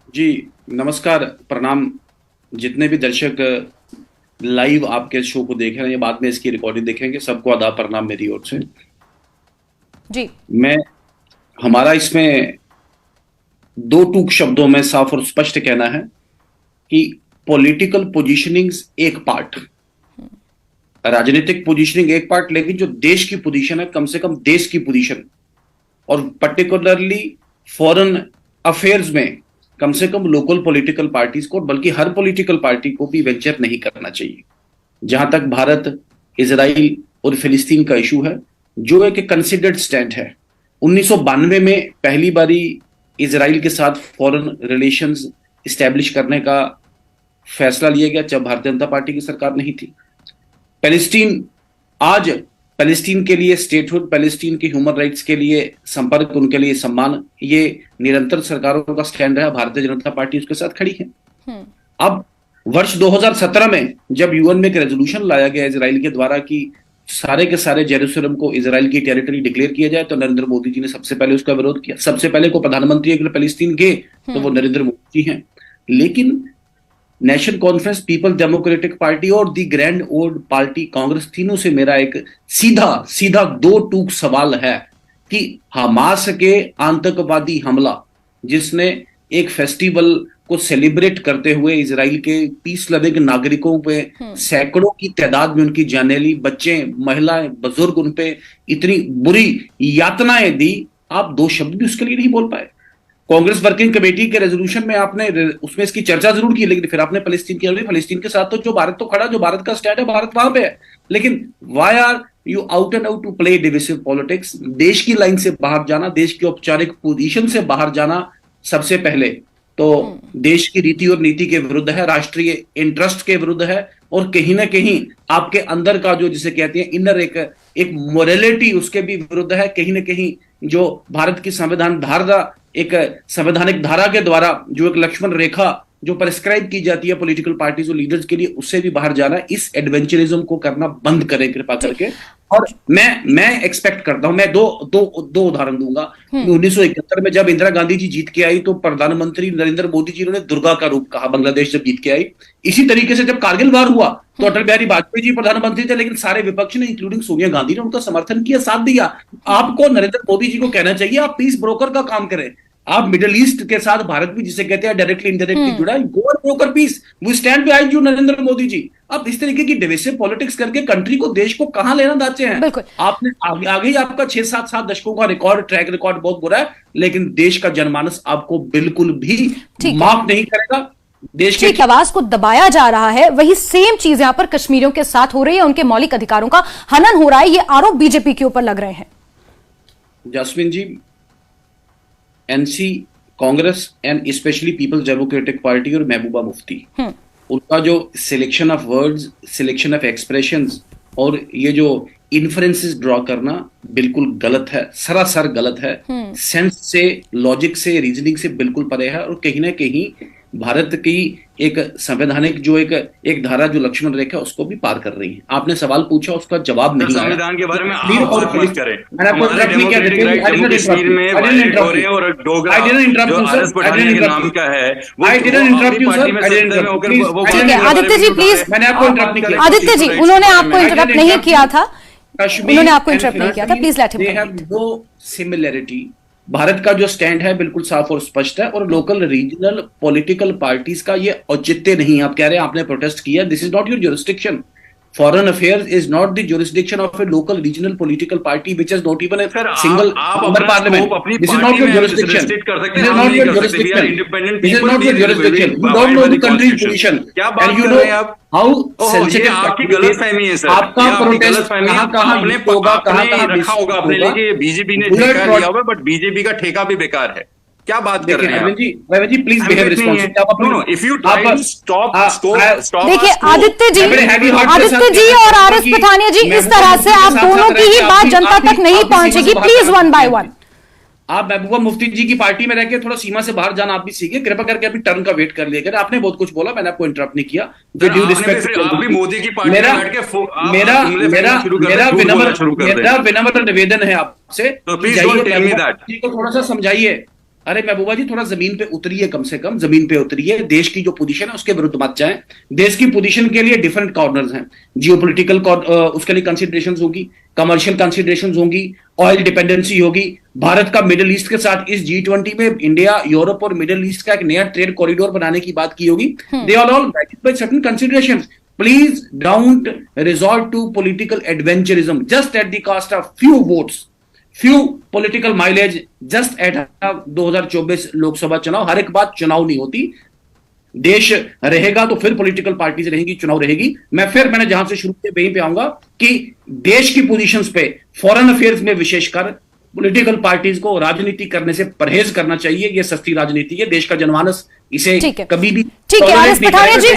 जी नमस्कार, प्रणाम। जितने भी दर्शक लाइव आपके शो को देख रहे हैं या बाद में इसकी रिकॉर्डिंग देखेंगे, सबको आदाब प्रणाम मेरी ओर से। जी। मैं हमारा इसमें दो टूक शब्दों में साफ और स्पष्ट कहना है कि पॉलिटिकल पोजीशनिंग एक पार्ट, राजनीतिक पोजीशनिंग एक पार्ट, लेकिन जो देश की पोजीशन है, कम से कम देश की पोजीशन और पर्टिकुलरली फॉरेन अफेयर्स में कम से कम लोकल पॉलिटिकल पार्टीज को, बल्कि हर पॉलिटिकल पार्टी को भी वेंचर नहीं करना चाहिए। जहां तक भारत, इजराइल और फिलिस्तीन का इशू है, जो एक कंसिडर्ड स्टैंड है। 1992 में पहली बारी इजराइल के साथ फॉरेन रिलेशंस इस्टेब्लिश करने का फैसला लिया गया जब भारतीय जनता पार्टी की सरकार नहीं थी। पैलेस्टीन आज पैलेस्टीन के लिए स्टेटहुड, पैलेस्टीन के ह्यूमन राइट्स के लिए संपर्क, उनके लिए सम्मान, ये निरंतर सरकारों का स्टैंड है। भारतीय जनता पार्टी उसके साथ खड़ी है। अब वर्ष 2017 में जब यूएन में एक रेजोल्यूशन लाया गया इजराइल के द्वारा कि सारे के सारे जेरूसलम को इजराइल की टेरिटरी डिक्लेयर किया जाए, तो नरेंद्र मोदी जी ने सबसे पहले उसका विरोध किया। सबसे पहले को प्रधानमंत्री अगर पैलेस्टीन के तो वो नरेंद्र मोदी जी हैं। लेकिन national conference, people democratic Party और दी ग्रैंड ओल्ड पार्टी कांग्रेस, तीनों से मेरा एक सीधा सीधा दो टूक सवाल है कि हमास के आतंकवादी हमला, जिसने एक फेस्टिवल को सेलिब्रेट करते हुए इजराइल के पीस लविंग नागरिकों पे सैकड़ों की तादाद में उनकी जाने ली, बच्चे, महिलाएं, बुजुर्ग, उन पे इतनी बुरी यातनाएं दी, आप दो शब्द भी उसके लिए नहीं बोल पाए। कांग्रेस वर्किंग कमेटी के रेजोल्यूशन में आपने उसमें इसकी चर्चा जरूर की, लेकिन फिर आपने फलस्तीन की, फलस्तीन के साथ तो जो भारत तो खड़ा, जो भारत का स्टैंड है, भारत वहां पे है। लेकिन why are you out and out to play divisive politics? देश की लाइन से बाहर जाना, देश की औपचारिक पोजीशन से बाहर जाना, सबसे पहले तो देश की रीति और नीति के विरुद्ध है, राष्ट्रीय इंटरेस्ट के विरुद्ध है, और कहीं ना कहीं आपके अंदर का जो जिसे कहते हैं इनर एक मोरालिटी, उसके भी विरुद्ध है। कहीं ना कहीं जो भारत की संविधान धारा, एक संवैधानिक धारा के द्वारा जो एक लक्ष्मण रेखा जो प्रेस्क्राइब की जाती है पॉलिटिकल पार्टीज और लीडर्स के लिए, उससे भी बाहर जाना। इस एडवेंचरिज्म को करना बंद करें कृपा करके। और मैं एक्सपेक्ट करता हूं, मैं दो उदाहरण दूंगा। 1971 में जब इंदिरा गांधी जी जीत के आई तो प्रधानमंत्री नरेंद्र मोदी जी ने दुर्गा का रूप कहा, बांग्लादेश जब जीत के आई। इसी तरीके से जब कारगिल वार हुआ तो अटल बिहारी वाजपेयी जी प्रधानमंत्री थे, लेकिन सारे विपक्ष ने इंक्लूडिंग सोनिया गांधी ने उनका समर्थन किया, साथ दिया। आपको नरेंद्र मोदी जी को कहना चाहिए आप पीस ब्रोकर का काम करें। आप मिडिल ईस्ट के साथ, भारत भी जिसे कहते हैं डायरेक्टली इनडायरेक्टली जुड़ा है, go and broker peace, we stand behind you Narendra Modi ji. आप इस तरीके की डिविसिव पॉलिटिक्स करके कंट्री को, देश को कहां लेना चाहते हैं? आपने आगे ही आपका 6-7 दशकों का रिकॉर्ड, ट्रैक रिकॉर्ड बहुत बुरा है, लेकिन देश का जनमानस आपको बिल्कुल भी माफ नहीं करेगा। देश की आवाज को दबाया जा रहा है, वही सेम चीज यहां पर कश्मीरियों के साथ हो रही है, उनके मौलिक अधिकारों का हनन हो रहा है। ये आरोप बीजेपी के ऊपर लग रहे हैं। Jasmine ji, NC, Congress and specially Peoples Democratic Party और महबूबा मुफ्ती, उनका जो selection of words, selection of expressions और ये जो इन्फ्रेंसेस ड्रॉ करना बिल्कुल गलत है, सरासर गलत है। सेंस से, लॉजिक से, रीजनिंग से बिल्कुल परे है, और कहीं ना कहीं भारत की एक संवैधानिक जो एक धारा जो लक्ष्मण रेखा, उसको भी पार कर रही है। आपने सवाल पूछा, उसका जवाब नहीं आया। संविधान के बारे में आप मैंने आपको कश्मीर में और डोगरा जो आरएस पठानिया के नाम का है, आदित्य जी प्लीज, मैंने आपको इंटरप्ट नहीं किया। आदित्य जी, उन्होंने आपको इंटरप्ट नहीं किया था, उन्होंने आपको इंटरप्ट नहीं किया था, please let him. They have no similarity. Bharat का जो स्टैंड है बिल्कुल साफ और स्पष्ट है, और लोकल रीजनल पॉलिटिकल पार्टीज का ये औचित्य नहीं। आप कह रहे हैं आपने प्रोटेस्ट किया, this is not your jurisdiction. Foreign affairs is not the jurisdiction of A local regional political party which has not even a single member parliament. This is not your jurisdiction, this is not your jurisdiction, this is not your jurisdiction. You don't know the countries position and you know how sensitive आपकी गलतफहमी है sir. आपका protest कहां होगा, कहां रखा होगा अपने लिए कि बीजेपी ने ठेका लिया हुआ, बट बीजेपी का ठेका भी बेकार है। क्या बात कर रहे हैं आप? जी please behave responsibly. If you try to stop देखिए आदित्य जी और आरएस पठानिया जी, इस तरह से आप दोनों की ही बात जनता तक नहीं पहुंचेगी। Please one by one. आप महबूबा मुफ्ती जी की पार्टी में रहकर थोड़ा सीमा से बाहर जाना आप भी सीखे, कृपा करके अभी टर्न का वेट कर लिया। आपने बहुत कुछ बोला, मैंने आपको इंटरप्ट नहीं किया। ड्यू रिस्पेक्ट, मोदी की पार्टी मेरा विनम्र निवेदन है आपसे, तो please don't tell me that. थोड़ा सा समझाइए। अरे महबूबा जी, थोड़ा जमीन पे उतरिए, कम से कम जमीन पे उतरिए। देश की जो पोजीशन है उसके विरुद्ध मत जाएं। देश की पोजीशन के लिए डिफरेंट कॉर्नर्स हैं। जियोपॉलिटिकल उसके लिए कंसिडरेशंस होगी, कमर्शियल कंसिडरेशंस होंगी, ऑयल डिपेंडेंसी होगी। भारत का मिडिल ईस्ट के साथ इस G20 में इंडिया, यूरोप और मिडिल ईस्ट का एक नया ट्रेड कॉरिडोर बनाने की बात की होगी। They are all guided by certain considerations. Please don't resort to political adventurism just at the cost of few votes, few political mileage just at 2024 Lok Sabha चुनाव। हर एक बात चुनाव नहीं होती। देश रहेगा तो फिर पॉलिटिकल पार्टीज रहेंगी, चुनाव रहेगी। मैंने जहां से शुरू किया वहीं पे आऊंगा कि देश की पोजीशंस पे, फॉरेन अफेयर्स में विशेषकर पॉलिटिकल पार्टीज को राजनीति करने से परहेज करना चाहिए। यह सस्ती राजनीति है। देश का जनमानस इसे कभी भी ठीक है आर एस पठानिया जी।